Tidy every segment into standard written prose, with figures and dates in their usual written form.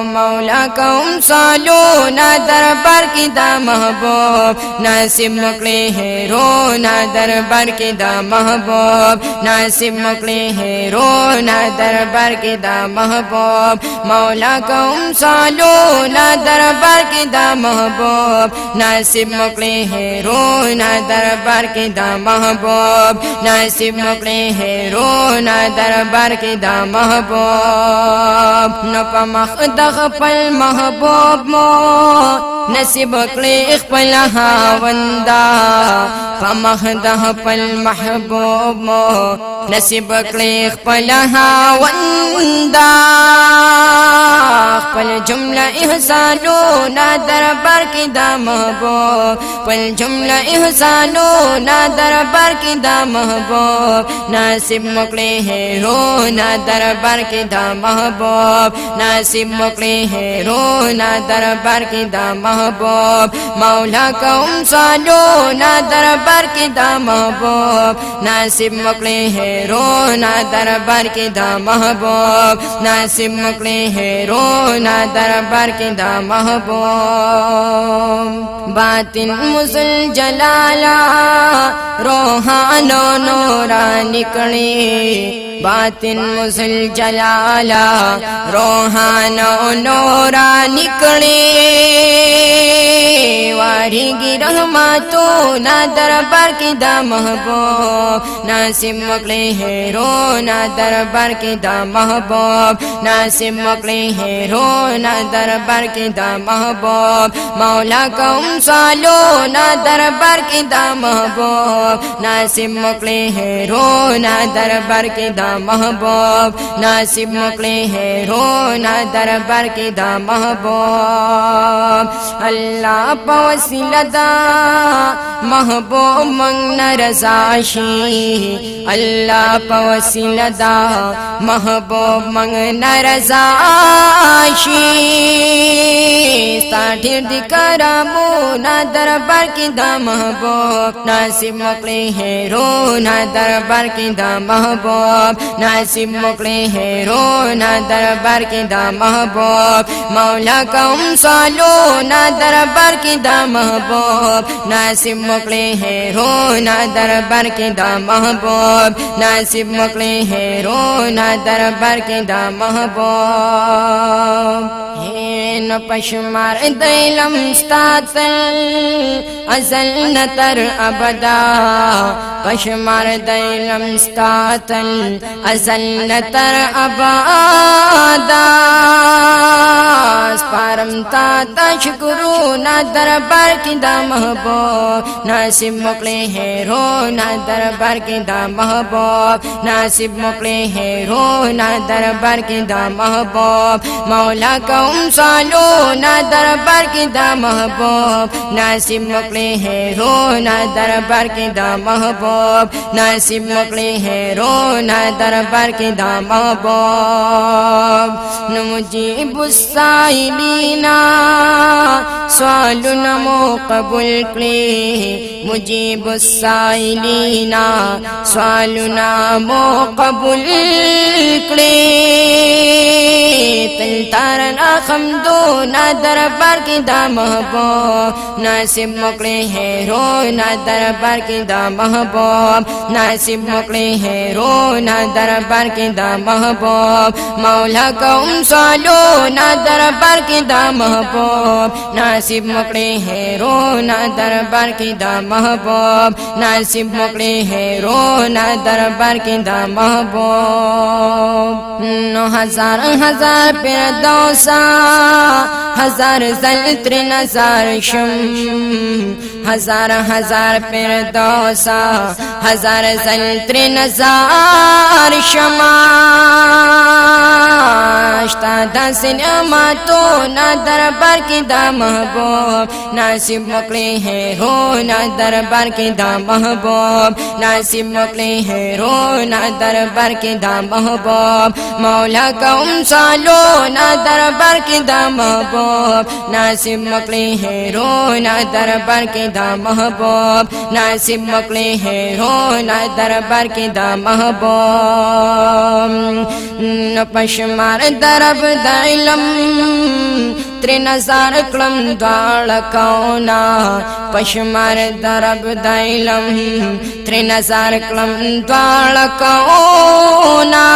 मौला कौम सालो ना दरबार की दा महबूब नासिब मुकले है रो ना दरबार की दा महबूब नासिब मुकले है रो ना दरबार की दा महबूब मौला कौम सालो ना दरबार की दा महबूब नासिब मुकले है रो ना दरबार की दा महबूब नासिब मुकले है रो ना दरबार की दा महबूब न पमख दख पल महबूब मो नसीब कले इखपल हावंदा पमख दख पल महबूब मो नसीब कले इखपल हावंदा पल जुमला एहसानो ना दरबार की दा महबूब पल जुमला एहसानो ना दरबार की दा महबूब नासिब मुकले है रो ना दरबार की दा महबूब नासिब मुकले है रो ना दरबार की दा महबूब मौला कौम सालो ना दरबार की दा महबूब नासिब मुकले है रो ना दरबार की दा महबूब नासिब मुकले है रो ना दरबार की दा महबूब बातिन मुसल जलाला रोहानो नूरा निकले बातिन मुसल जलाला रोहानो नूरा निकले वारी गिरहमा तो ना दरबार की दा महबूब नासिब मुकले है रो ना दरबार की दा महबूब नासिब मुकले है रो ना दरबार की दा महबूब मौला कौम सालो ना दरबार की दा महबूब नासिब मुकले है रो ना दरबार की दा महबूब नासिब मुकले है रो ना दरबार की दा महबूब अल्लाह पवसिला दा महबूब मंग रजाशी अल्लाह पवसिला दा महबूब मंग रजाशी साठिर दिकरामो ना दरबार की दा महबूब नासिब मुकले है रो ना दरबार की दा महबूब नासिब मुकले है रो ना दरबार की दा महबूब मौला कौम सालो ना दरबार की दा महबूब नासिब मुकले है रो ना दरबार की दा महबूब नासिब मुकले है रो ना दरबार की दा महबूब हे न पशमार दैलम स्तातल अजल न तर अबदा पशमार दैलम स्तातल अजल न तर अबदा स्पारम ताता शुक्रू ना दरबार की दा महबूब नासिब मुकले है रो ना दरबार की दा महबूब नासिब मुकले है रो ना दरबार की दा महबूब मौला कौम सालो ना दरबार की दा महबूब नासिब मुकले है रो ना दरबार की दा महबूब नासिब मुकले है रो ना दरबार की दा महबूब मुजीब साइलीना सवालु नमो कबूल कले मुजीब साइलीना सवालु नमो कबूल कले तल तारना खमदो ना दरबार की दा महबूब नासिब मुकले है रो ना दरबार की दा महबूब नासिब मुकले है रो ना दरबार की दा महबूब मौला कौम सालो ना दरबार की दा महबूब नासिब मुकले है रो ना दरबार की दा महबूब नासिब मुकले है रो ना दरबार की दा महबूब 9000 हजार फिरदौसा हजार जलत्र नजार शम हजार हजार फिरदौसा हजार जलत्र नजार शमा तो ना दरबार की दा महबूब नासिब मुकले है रो ना दरबार की दा महबूब नासिब मुकले है रो ना दरबार की दा महबूब मौला कौम सालो ना दरबार की दा महबूब नासिब मुकले है रो ना दरबार की दा महबूब नसीब मोकले है रोना दरबार की दा महबूब पशमार दरब दाइलम त्रे नजार क्लम द्वाल कौना पशमार दरब दाइलम त्रे नजार क्लम द्वाल कौना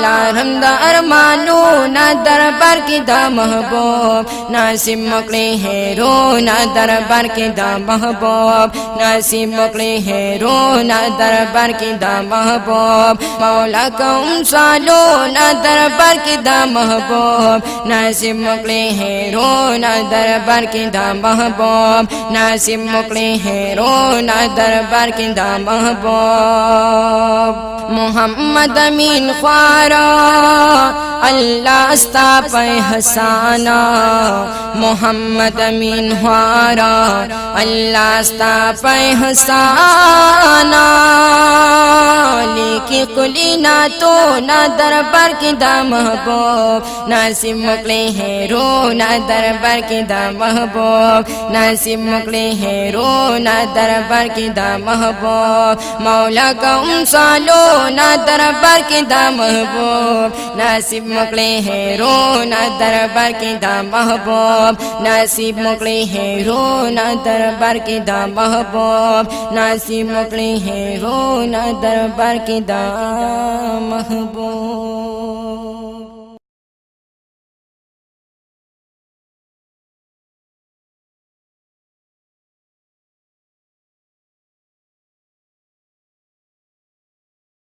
लारम दर मानो ना दरबार की दा महबूब नसीब मोकले है रोना दरबार की दा महबूब नसीब मोकले है रोना दरबार की दा महबूब मौला कौम सालो ना दरबार की दा महबूब नसीब मोकले है रोना दरबार की दा महबूब नसीब मोकले है रोना दरबार की दा महबूब मोहम्मद अमीन ख्वारा अल्लाह अस्ता पे हसाना मोहम्मद अमीन ख्वारा अल्लाह अस्ता पे हसाना लेके कुली ना तो ना दरबार की दा महबूब नसीब मोकले है रोना दरबार की दा महबूब नसीब मोकले है रोना दरबार की दा महबूब मौला कौम सालो ना दरबार की दा महबूब नसीब मोकले है रोना दरबार की दा महबूब नसीब मोकले है रोना दरबार की दा महबूब नसीब मोकले है रोना दरबार की दा महबूब।